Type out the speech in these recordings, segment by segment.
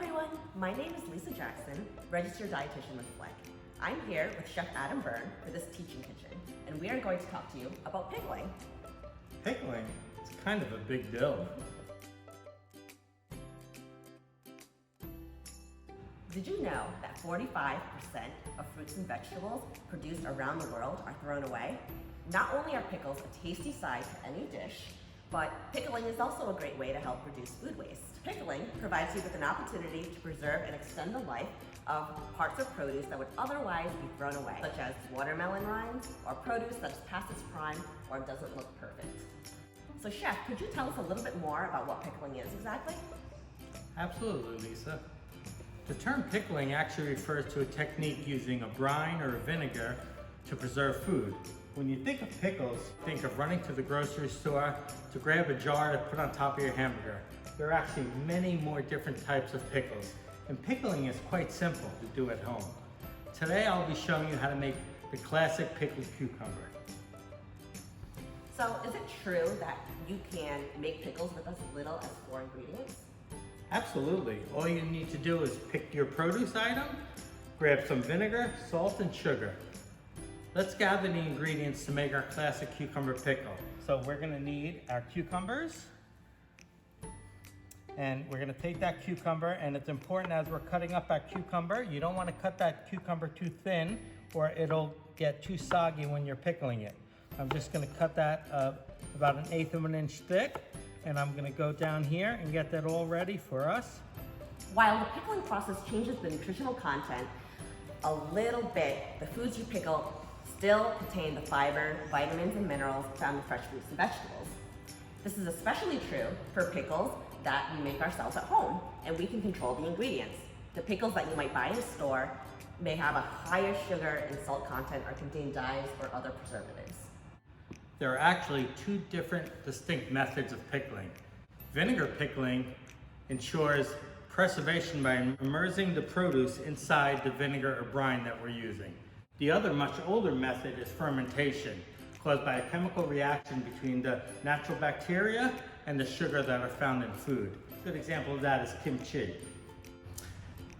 everyone, my name is Lisa Jackson, registered dietitian with Fleck. I'm here with Chef Adam Byrne for this teaching kitchen, and we are going to talk to you about pickling. Pickling? It's kind of a big deal. Did you know that 45% of fruits and vegetables produced around the world are thrown away? Not only are pickles a tasty side to any dish, but pickling is also a great way to help reduce food waste. Pickling provides you with an opportunity to preserve and extend the life of parts of produce that would otherwise be thrown away, such as watermelon rinds or produce that's past its prime or doesn't look perfect. So Chef, could you tell us a little bit more about what pickling is exactly? Absolutely, Lisa. The term pickling actually refers to a technique using a brine or a vinegar to preserve food. When you think of pickles, think of running to the grocery store to grab a jar to put on top of your hamburger. There are actually many more different types of pickles, and pickling is quite simple to do at home. Today I'll be showing you how to make the classic pickled cucumber. So is it true that you can make pickles with as little as 4 ingredients? Absolutely. All you need to do is pick your produce item, grab some vinegar, salt, and sugar. Let's gather the ingredients to make our classic cucumber pickle. So we're gonna need our cucumbers, and we're gonna take that cucumber, and it's important as we're cutting up our cucumber, you don't wanna cut that cucumber too thin or it'll get too soggy when you're pickling it. I'm just gonna cut that about 1/8 of an inch thick, and I'm gonna go down here and get that all ready for us. While the pickling process changes the nutritional content a little bit, the foods you pickle still contain the fiber, vitamins, and minerals found in fresh fruits and vegetables. This is especially true for pickles that we make ourselves at home, and we can control the ingredients. The pickles that you might buy in a store may have a higher sugar and salt content or contain dyes or other preservatives. There are actually 2 different distinct methods of pickling. Vinegar pickling ensures preservation by immersing the produce inside the vinegar or brine that we're using. The other, much older method is fermentation, caused by a chemical reaction between the natural bacteria and the sugar that are found in food. A good example of that is kimchi.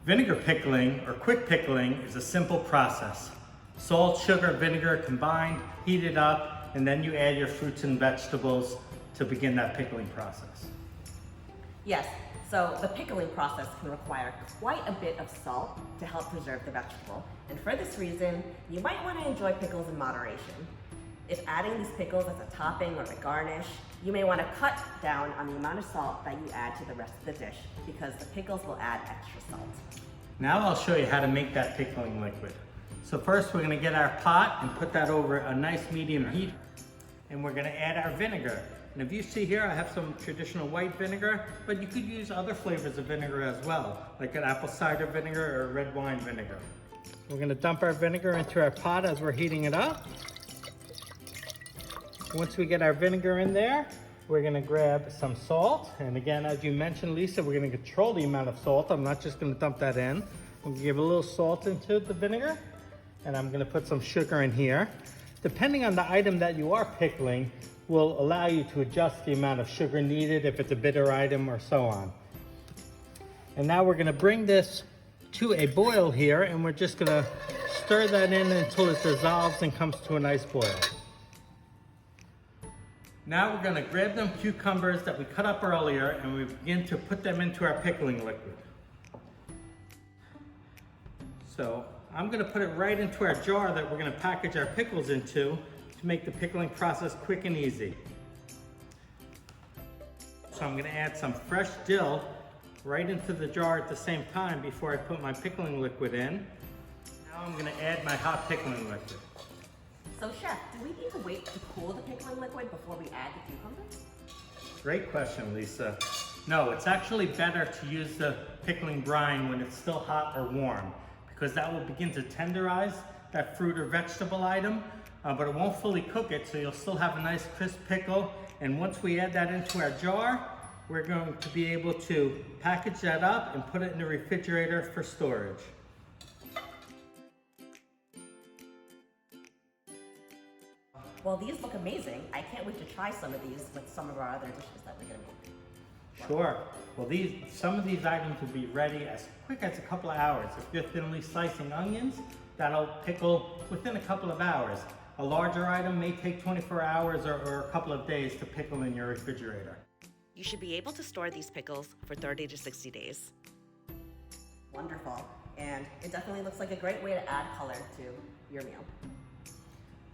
Vinegar pickling, or quick pickling, is a simple process. Salt, sugar, vinegar combined, heat it up, and then you add your fruits and vegetables to begin that pickling process. Yes, so the pickling process can require quite a bit of salt to help preserve the vegetable. And for this reason, you might want to enjoy pickles in moderation. If adding these pickles as a topping or a garnish, you may want to cut down on the amount of salt that you add to the rest of the dish because the pickles will add extra salt. Now I'll show you how to make that pickling liquid. So first we're going to get our pot and put that over a nice medium heat, and we're going to add our vinegar. And if you see here, I have some traditional white vinegar, but you could use other flavors of vinegar as well, like an apple cider vinegar or red wine vinegar. We're going to dump our vinegar into our pot as we're heating it up. Once we get our vinegar in there, we're going to grab some salt. And again, as you mentioned, Lisa, we're going to control the amount of salt. I'm not just going to dump that in. We'll give a little salt into the vinegar, and I'm going to put some sugar in here. Depending on the item that you are pickling, will allow you to adjust the amount of sugar needed if it's a bitter item or so on. And now we're going to bring this to a boil here, and we're just going to stir that in until it dissolves and comes to a nice boil. Now we're going to grab them cucumbers that we cut up earlier, and we begin to put them into our pickling liquid. So I'm going to put it right into our jar that we're going to package our pickles into to make the pickling process quick and easy. So I'm going to add some fresh dill right into the jar at the same time before I put my pickling liquid in. Now I'm going to add my hot pickling liquid. So Chef, do we need to wait to cool the pickling liquid before we add the cucumbers? Great question, Lisa. No, it's actually better to use the pickling brine when it's still hot or warm, because that will begin to tenderize that fruit or vegetable item, but it won't fully cook it, so you'll still have a nice crisp pickle. And once we add that into our jar, we're going to be able to package that up and put it in the refrigerator for storage. Well, these look amazing. I can't wait to try some of these with some of our other dishes that we're gonna make. Sure. Well, some of these items will be ready as quick as a couple of hours. If you're thinly slicing onions, that'll pickle within a couple of hours. A larger item may take 24 hours or a couple of days to pickle in your refrigerator. You should be able to store these pickles for 30 to 60 days. Wonderful. And it definitely looks like a great way to add color to your meal.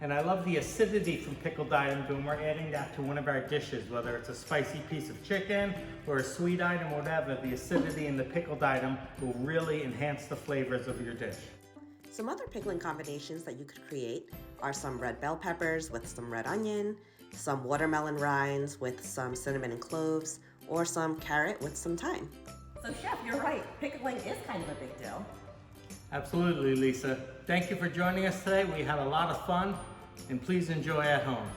And I love the acidity from pickled items when we're adding that to one of our dishes, whether it's a spicy piece of chicken or a sweet item, whatever, the acidity in the pickled item will really enhance the flavors of your dish. Some other pickling combinations that you could create are some red bell peppers with some red onion, some watermelon rinds with some cinnamon and cloves, or some carrot with some thyme. So Chef, you're right, pickling is kind of a big deal. Absolutely, Lisa. Thank you for joining us today. We had a lot of fun, and please enjoy at home.